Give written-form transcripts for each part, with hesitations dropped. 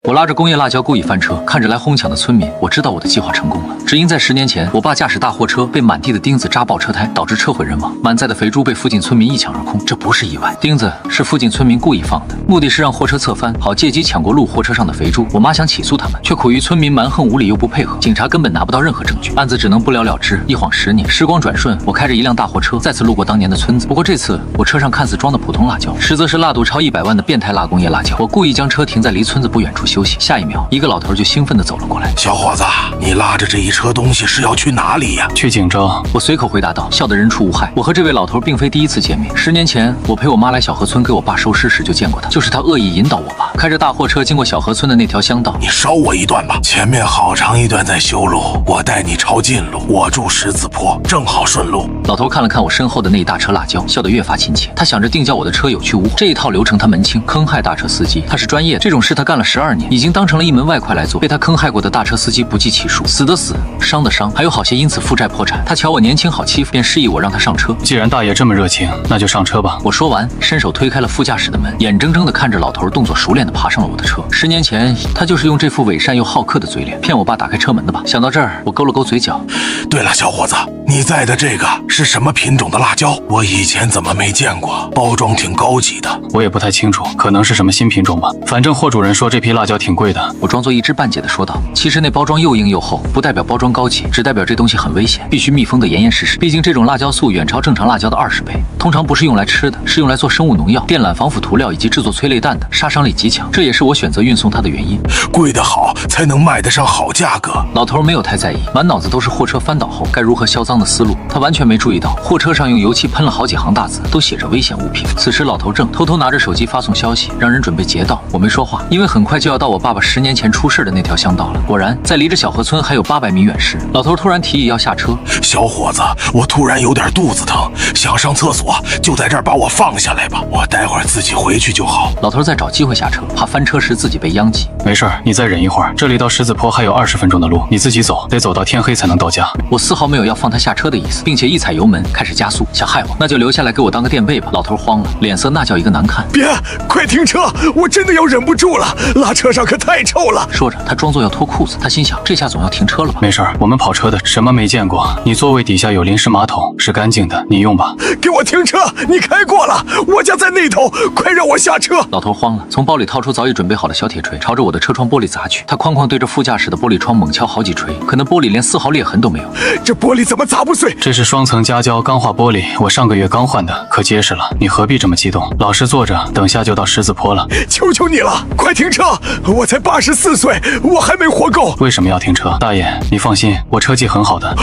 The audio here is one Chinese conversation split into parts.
我拉着工业辣椒故意翻车，看着来哄抢的村民，我知道我的计划成功了。只因在10年前，我爸驾驶大货车被满地的钉子扎爆车胎，导致车毁人亡，满载的肥猪被附近村民一抢而空。这不是意外，钉子是附近村民故意放的，目的是让货车侧翻，好借机抢过路货车上的肥猪。我妈想起诉他们，却苦于村民蛮横无理又不配合，警察根本拿不到任何证据，案子只能不了了之。一晃10年，时光转瞬，我开着一辆大货车再次路过当年的村子。不过这次我车上看似装的普通辣椒，实则是辣度超100万的变态辣工业辣椒。我故意将车停在离村子不远处休息，下一秒，一个老头就兴奋地走了过来。小伙子，你拉着这一车东西是要去哪里呀？去锦州。我随口回答道，笑得人畜无害。我和这位老头并非第一次见面，10年前我陪我妈来小河村给我爸收尸时就见过他，就是他恶意引导我爸开着大货车经过小河村的那条乡道。你捎我一段吧，前面好长一段在修路，我带你抄近路。我住狮子坡，正好顺路。老头看了看我身后的那一大车辣椒，笑得越发亲切。他想着定叫我的车有去无回，这一套流程他门清，坑害大车司机他是专业的，这种事他干了12年，已经当成了一门外快来做。被他坑害过的大车司机不计其数，死的死，伤的伤，还有好些因此负债破产。他瞧我年轻好欺负，便示意我让他上车。既然大爷这么热情，那就上车吧。我说完，伸手推开了副驾驶的门，眼睁睁地看着老头动作熟练地爬上了我的车。10年前，他就是用这副伪善又好客的嘴脸骗我爸打开车门的吧？想到这儿，我勾了勾嘴角。对了，小伙子，你在的这个是什么品种的辣椒？我以前怎么没见过？包装挺高级的。我也不太清楚，可能是什么新品种吧。反正货主人说这批辣椒挺贵的。我装作一知半解地说道。其实那包装又硬又厚，不代表包装高级，只代表这东西很危险，必须密封得严严实实。毕竟这种辣椒素远超正常辣椒的20倍，通常不是用来吃的，是用来做生物农药、电缆防腐涂料以及制作催泪弹的，杀伤力极强。这也是我选择运送它的原因。贵得好，才能卖得上好价格。老头没有太在意，满脑子都是货车翻倒后该如何销赃的思路。他完全没注意到货车上用油漆喷了好几行大字，都写着危险物品。此时老头正偷偷拿着手机发送消息，让人准备劫道。我没说话，因为很快就要到我爸爸10年前出事的那条乡道了。果然，在离着小河村还有800米远时，老头突然提议要下车。小伙子，我突然有点肚子疼，想上厕所，就在这儿把我放下来吧，我待会儿自己回去就好。老头在找机会下车，怕翻车时自己被殃及。没事儿，你再忍一会儿，这里到狮子坡还有20分钟的路，你自己走，得走到天黑才能到家。我丝毫没有要放他下车的意思，并且一踩油门开始加速。想害我，那就留下来给我当个垫背吧。老头慌了，脸色那叫一个难看。别，快停车！我真的要忍不住了，拉车上可太臭了。说着，他装作要脱裤子。他心想，这下总要停车了吧？没事儿，我们跑车的什么没见过。你座位底下有临时马桶，是干净的，你用吧。给我停车！你开过了，我家在那头，快让我下车！老头慌了，从包里掏出早已准备好的小铁锤，朝着我的车窗玻璃砸去。他哐哐对着副驾驶的玻璃窗猛敲好几锤，可能玻璃连丝毫裂痕都没有。这玻璃怎么砸不碎？这是双层夹胶钢化玻璃，我上个月刚换的，可结实了。你何必这么激动？老实坐着，等下就到狮子坡了。求求你了，快停车！我才84岁，我还没活够。为什么要停车？大爷，你放心，我车技很好的。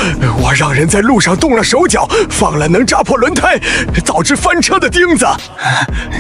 我让人在路上动了手脚，放了能扎破轮胎、导致翻车的钉子。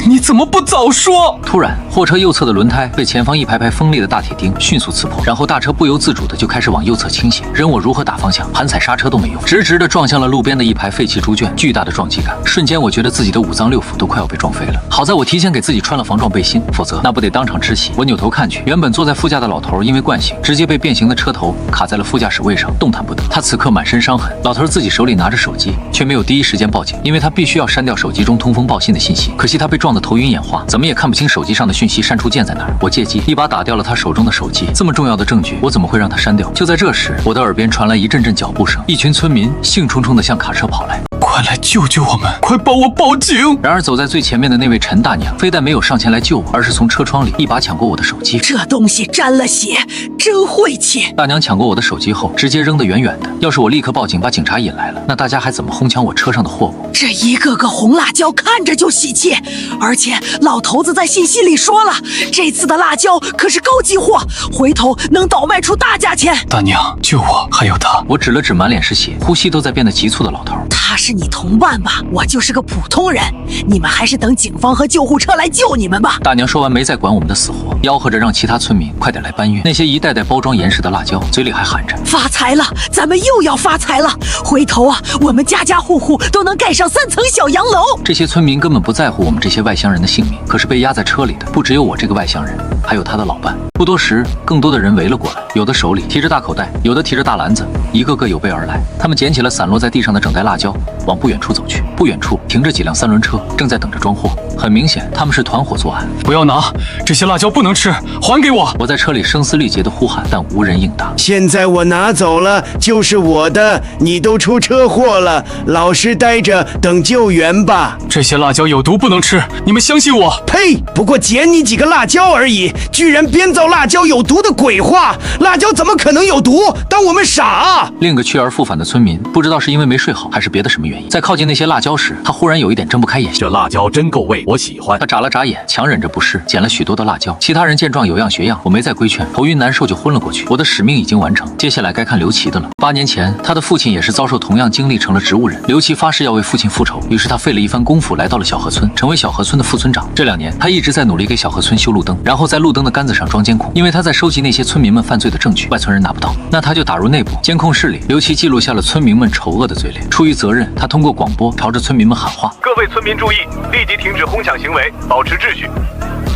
你怎么不早说？突然，货车右侧的轮胎被前方一排排锋利的大铁钉迅速刺破，然后大车不由自主的就开始往右侧倾斜。任我如何打方向，盘踩刹车都没用，直直的撞向了路边的一排废弃猪圈。巨大的撞击感，瞬间我觉得自己的5脏6腑都快要被撞飞了。好在我提前给自己穿了防撞背心，否则那不得当场窒息。我扭头看去，原本坐在副驾的老头因为惯性，直接被变形的车头卡在了副驾驶位上，动弹不得。他此刻满身伤痕。老头自己手里拿着手机，却没有第一时间报警，因为他必须要删掉手机中通风报信的信息。可惜他被撞得头晕眼花，怎么也看不清手机上的讯息删除键在哪儿。我借机一把打掉了他手中的手机，这么重要的证据，我怎么会让他删掉？就在这时，我的耳边传来一阵阵脚步声，一群村民兴冲冲地向卡车跑来。快来救救我们！快帮我报警！然而走在最前面的那位陈大娘，非但没有上前来救我，而是从车窗里一把抢过我的手机。这东西沾了血，真晦气！大娘抢过我的手机后，直接扔得远远的。要是我立刻报警把警察引来了，那大家还怎么哄抢我车上的货物？这一个个红辣椒看着就喜气，而且老头子在信息里说了，这次的辣椒可是高级货，回头能倒卖出大价钱。大娘，救我！还有他！我指了指满脸是血、呼吸都在变得急促的老头。他是你同伴吧？我就是个普通人，你们还是等警方和救护车来救你们吧。大娘说完没再管我们的死活，吆喝着让其他村民快点来搬运那些一袋袋包装严实的辣椒，嘴里还喊着发财了，咱们又要发财了，回头啊，我们家家户户都能盖上3层小洋楼。这些村民根本不在乎我们这些外乡人的性命，可是被压在车里的不只有我这个外乡人，还有他的老伴。不多时，更多的人围了过来，有的手里提着大口袋，有的提着大篮子，一个个有备而来。他们捡起了散落在地上的整袋辣椒，往不远处走去。不远处停着几辆3轮车，正在等着装货。很明显，他们是团伙作案。不要拿，这些辣椒不能吃，还给我！我在车里声嘶力竭地呼喊，但无人应答。现在我拿走了就是我的，你都出车祸了，老实待着等救援吧。这些辣椒有毒，不能吃，你们相信我。呸！不过捡你几个辣椒而已，居然编造辣椒有毒的鬼话！辣椒怎么可能有毒？当我们傻啊！另一个去而复返的村民，不知道是因为没睡好，还是别的什么原因，在靠近那些辣椒时，他忽然有一点睁不开眼。这辣椒真够味，我喜欢。他眨了眨眼，强忍着不适，捡了许多的辣椒。其他人见状有样学样，我没再规劝，头晕难受就昏了过去。我的使命已经完成，接下来该看刘琦的了。8年前，他的父亲也是遭受同样经历，成了植物人。刘琦发誓要为父亲复仇，于是他费了一番功夫来到了小河村，成为小河村的副村长。这2年，他一直在努力给小河村修路灯，然后在路灯的杆子上装监控，因为他在收集那些村民们犯罪的证据，外村人拿不到，那他就打入内部监控室里。刘琦记录下了村民们丑恶的嘴脸，出于责任，他通过广播朝着村民们喊话：各位村民注意，立即停止哄抢行为，保持秩序。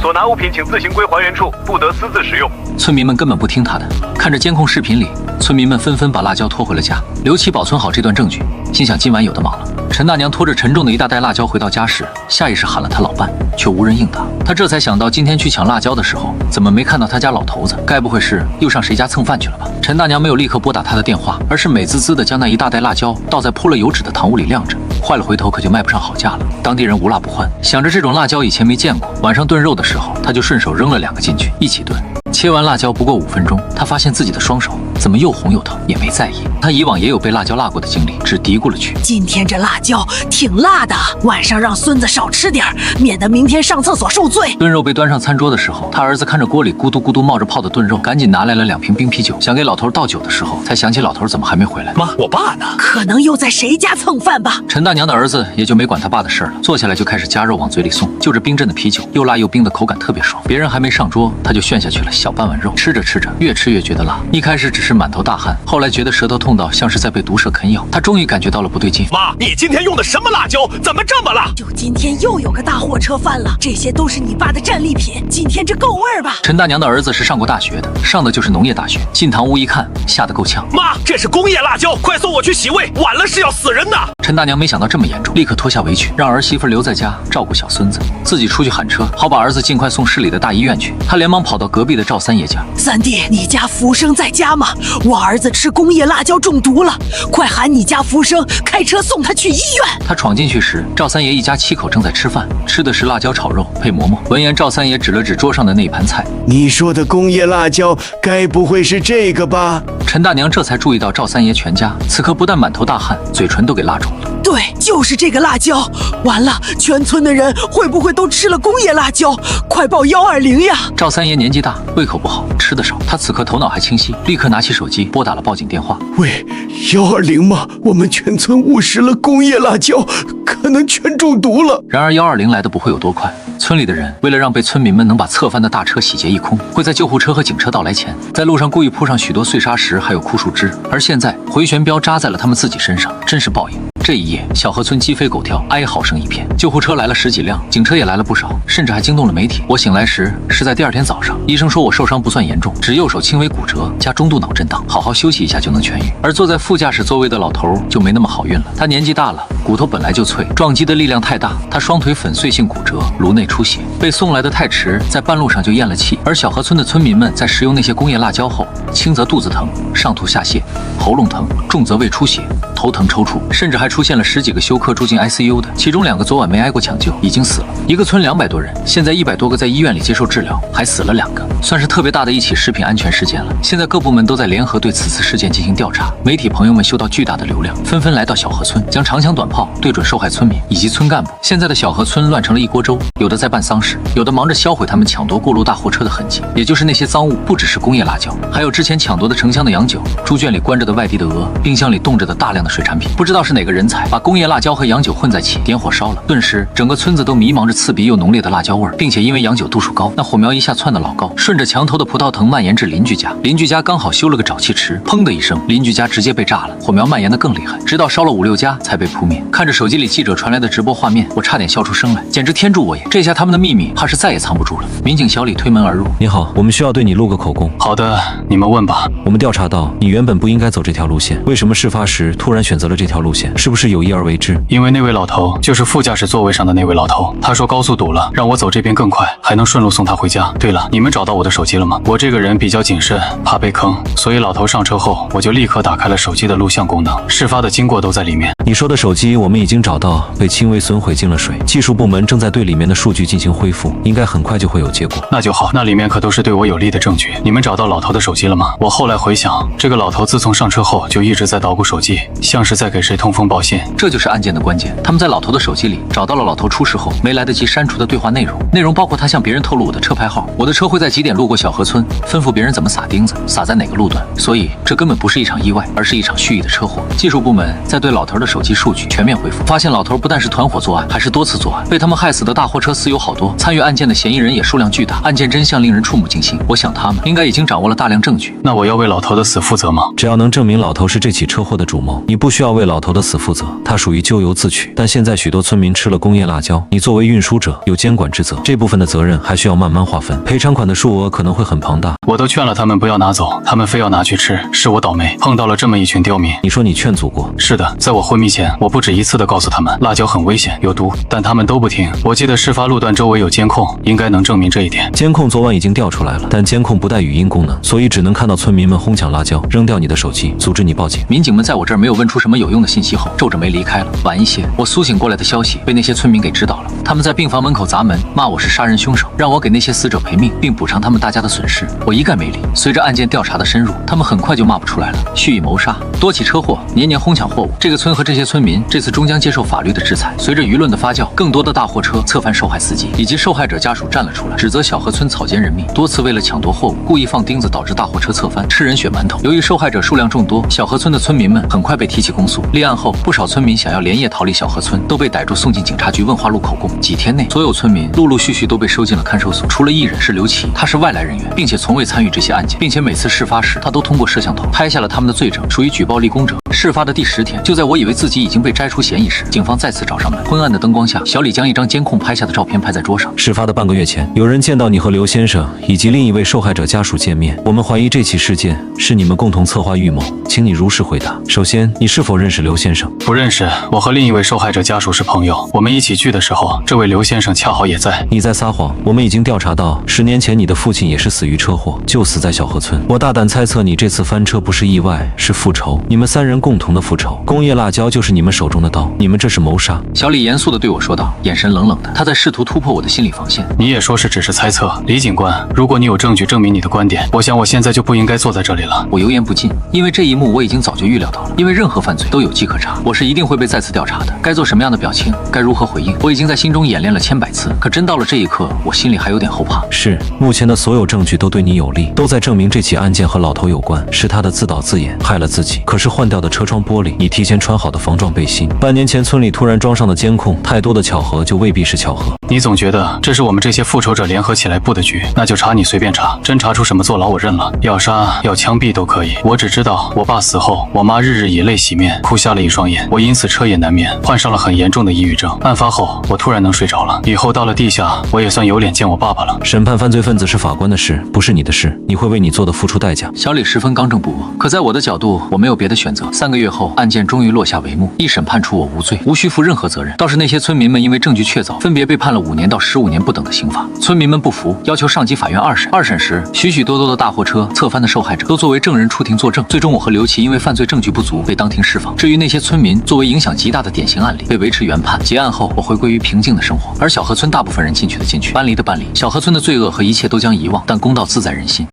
所拿物品请自行归还原处，不得私自使用。村民们根本不听他的。看着监控视频里，村民们纷纷把辣椒拖回了家。刘琦保存好这段证据，心想今晚有的忙了。陈大娘拖着沉重的一大袋辣椒回到家时，下意识喊了他老伴，却无人应答。他这才想到，今天去抢辣椒的时候，怎么没看到他家老头子？该不会是又上谁家蹭饭去了吧？陈大娘没有立刻拨打他的电话，而是美滋滋地将那一大袋辣椒倒在铺了油纸的糖屋里晾着。坏了，回头可就卖不上好价了。当地人无辣不欢，想着这种辣椒以前没见过，晚上炖肉的时候，他就顺手扔了2个进去，一起炖。切完辣椒不过5分钟，他发现自己的双手怎么又红又疼，也没在意。他以往也有被辣椒辣过的经历，只嘀咕了句：今天这辣椒挺辣的，晚上让孙子少吃点，免得明天上厕所受罪。炖肉被端上餐桌的时候，他儿子看着锅里咕嘟咕嘟冒着泡的炖肉，赶紧拿来了2瓶冰啤酒，想给老头倒酒的时候，才想起老头怎么还没回来。妈，我爸呢？可能又在谁家蹭饭吧。陈大娘的儿子也就没管他爸的事了，坐下来就开始夹肉往嘴里送，就着冰镇的啤酒，又辣又冰的口感特别爽。别人还没上桌，他就炫下去了小半碗肉，吃着吃着越吃越觉得辣，一开始只是满头大汗，后来觉得舌头痛到像是在被毒蛇啃咬，他终于感觉到了不对劲。妈，你今天用的什么辣椒？怎么这么辣？就今天又有个大货车翻了，这些都是你爸的战利品，今天这够味儿吧？陈大娘的儿子是上过大学的，上的就是农业大学，进堂屋一看，吓得够呛。妈，这是工业辣椒，快送我去洗胃，晚了是要死人的。陈大娘没想到这么严重，立刻脱下围裙，让儿媳妇留在家照顾小孙子，自己出去喊车，好把儿子尽快送市里的大医院去。他连忙跑到隔壁的赵三爷家：三弟，你家福生在家吗？我儿子吃工业辣椒中毒了，快喊你家福生开车送他去医院。他闯进去时，赵三爷一家7口正在吃饭，吃的是辣椒炒肉配馍馍。闻言，赵三爷指了指桌上的那一盘菜：你说的工业辣椒，该不会是这个吧？陈大娘这才注意到赵三爷全家此刻不但满头大汗，嘴唇都给辣肿了。对，就是这个辣椒。完了，全村的人会不会都吃了工业辣椒？快报120呀！赵三爷年纪大，胃口不好，吃得少。他此刻头脑还清晰，立刻拿起手机拨打了报警电话。喂，120吗？我们全村误食了工业辣椒，可能全中毒了。然而120来的不会有多快，村里的人为了让被村民们能把侧翻的大车洗劫一空，会在救护车和警车到来前，在路上故意铺上许多碎砂石还有枯树枝，而现在回旋镖扎在了他们自己身上，真是报应。这一夜，小河村鸡飞狗跳，哀嚎声一片。救护车来了10几辆，警车也来了不少，甚至还惊动了媒体。我醒来时是在第2天早上，医生说我受伤不算严重，只右手轻微骨折加中度脑震荡，好好休息一下就能痊愈。而坐在副驾驶座位的老头就没那么好运了，他年纪大了，骨头本来就脆，撞击的力量太大，他双腿粉碎性骨折，颅内出血，被送来的太迟，在半路上就咽了气。而小河村的村民们在食用那些工业辣椒后，轻则肚子疼、上吐下泻、喉咙疼，重则胃出血、头疼抽搐，甚至还出现了10几个休克住进 ICU 的，其中2个昨晚没挨过抢救，已经死了。一个村200多人，现在100多个在医院里接受治疗，还死了2个，算是特别大的一起食品安全事件了。现在各部门都在联合对此次事件进行调查，媒体朋友们嗅到巨大的流量，纷纷来到小河村，将长枪短炮对准受害村民以及村干部。现在的小河村乱成了一锅粥，有的在办丧事，有的忙着销毁他们抢夺过路大货车的痕迹，也就是那些赃物，不只是工业辣椒，还有之前抢夺的成箱的洋酒、猪圈里关着的外地的鹅、冰箱里冻着的大量的水产品。不知道是哪个人才把工业辣椒和洋酒混在一起，点火烧了，顿时整个村子都弥茫着刺鼻又浓烈的辣椒味儿，并且因为洋酒度数高，那火苗一下窜得老高，顺着墙头的葡萄藤蔓延至邻居家。邻居家刚好修了个沼气池，砰的一声，邻居家直接被炸了，火苗蔓延得更厉害，直到烧了5、6家才被扑灭。看着手机里记者传来的直播画面，我差点笑出声来，简直天助我也！这下他们的秘密密怕是再也藏不住了。民警小李推门而入，你好，我们需要对你录个口供。好的，你们问吧。我们调查到，你原本不应该走这条路线，为什么事发时突然选择了这条路线？是不是有意而为之？因为那位老头就是副驾驶座位上的那位老头，他说高速堵了，让我走这边更快，还能顺路送他回家。对了，你们找到我的手机了吗？我这个人比较谨慎，怕被坑，所以老头上车后，我就立刻打开了手机的录像功能，事发的经过都在里面。你说的手机我们已经找到，被轻微损毁进了水，技术部门正在对里面的数据进行恢复，应该很快就会有结果。那就好，那里面可都是对我有利的证据。你们找到老头的手机了吗？我后来回想，这个老头自从上车后就一直在捣鼓手机，像是在给谁通风报信。这就是案件的关键。他们在老头的手机里找到了老头出事后没来得及删除的对话内容，内容包括他向别人透露我的车牌号，我的车会在几点路过小河村，吩咐别人怎么撒钉子，撒在哪个路段。所以这根本不是一场意外，而是一场蓄意的车祸。技术部门在对老头的手机数据全面恢复，发现老头不但是团伙作案，还是多次作案，被他们害死的大货车私有好多，参与案件的嫌疑人也数量巨大，案件真相令人触目惊心。我想他们应该已经掌握了大量证据。那我要为老头的死负责吗？只要能证明老头是这起车祸的主谋，你不需要为老头的死负责，他属于咎由自取。但现在许多村民吃了工业辣椒，你作为运输者有监管职责，这部分的责任还需要慢慢划分，赔偿款的数额可能会很庞大。我都劝了他们不要拿走，他们非要拿去吃，是我倒霉，碰到了这么一群刁民。你说你劝阻过？是的，在我昏迷前，我不止一次的告诉他们辣椒很危险，有毒，但他们都不听。我记得事发路段周围有监控，应该能证明这一点。监控昨晚已经调出来了，但监控不带语音功能，所以只能看到村民们哄抢辣椒，扔掉你的手机，阻止你报警。民警们在我这儿没有问出什么有用的信息后，皱着眉离开了。晚一些，我苏醒过来的消息被那些村民给知道了，他们在病房门口砸门，骂我是杀人凶手，让我给那些死者赔命，并补偿他们大家的损失。我一概没理。随着案件调查的深入，他们很快就骂不出来了。蓄意谋杀，多起车祸，年年哄抢货物，这个村和这些村民这次终将接受法律的制裁。随着舆论的发酵，更多的大货车侧翻受害司机以及受害者家属站了出来，指责小河村草菅人命，多次为了抢夺货物故意放钉子，导致大货车侧翻，吃人血馒头。由于受害者数量众多，小河村的村民们很快被提起公诉。立案后，不少村民想要连夜逃离小河村，都被逮住送进警察局问话录口供。几天内，所有村民陆陆续续都被收进了看守所，除了一人是刘琦，他是外来人员，并且从未参与这些案件，并且每次事发时他都通过摄像头拍下了他们的罪证，属于举报立功者。事发的第10天，就在我以为自己已经被摘出嫌疑时，警方再次找上门。昏暗的灯光下，小李将一张监控拍下的照片拍在桌上。事发的半个月前，有人见到你和刘先生以及另一位受害者家属见面，我们怀疑这起事件是你们共同策划预谋，请你如实回答。首先，你是否认识刘先生？不认识，我和另一位受害者家属是朋友，我们一起聚的时候，这位刘先生恰好也在。你在撒谎，我们已经调查到10年前你的父亲也是死于车祸，就死在小河村。我大胆猜测，你这次翻车不是意外，是复仇，你们3人共同的复仇。工业辣椒就是你们手中的刀，你们这是谋杀。小李严肃地对我说道，眼神冷冷的，他在试图突破我的心理防线。你也说是只是猜测，李警官，如果你有证据证明你的观点，我想我现在就不应该坐在这里了。我油盐不进，因为这一幕我已经早就预料到了，因为任何犯罪都有迹可查，我是一定会被再次调查的。该做什么样的表情，该如何回应，我已经在心中演练了千百次，可真到了这一刻，我心里还有点后怕。是，目前的所有证据都对你有利，都在证明这起案件和老头有关，是他的自导自演，害了自己。可是换掉的车窗玻璃，你提前穿好的防撞背心，半年前村里突然装上的监控，太多的巧合就未必是巧合。你总觉得这是我们这些复仇者联合起来布的局，那就查你随便查，真查出什么坐牢我认了，要杀要枪毙都可以。我只知道我爸死后，我妈日日以泪洗面，哭瞎了一双眼，我因此彻夜难眠，患上了很严重的抑郁症。案发后，我突然能睡着了，以后到了地下，我也算有脸见我爸爸了。审判犯罪分子是法官的事，不是你的事，你会为你做的付出代价。小李十分刚正不阿，可在我的角度，我没有别的选择。3个月后，案件终于落下帷幕，一审判处我无罪，无需负任何责任。倒是那些村民们因为证据确凿，分别被判了5年到15年不等的刑罚。村民们不服，要求上级法院2审。2审时，许许多多的大货车侧翻的受害者都作为证人出庭作证。最终，我和刘琦因为犯罪证据不足被当庭释放。至于那些村民，作为影响极大的典型案例，被维持原判。结案后，我回归于平静的生活，而小河村大部分人进去的进去，搬离的搬离。小河村的罪恶和一切都将遗忘，但公道自在人心。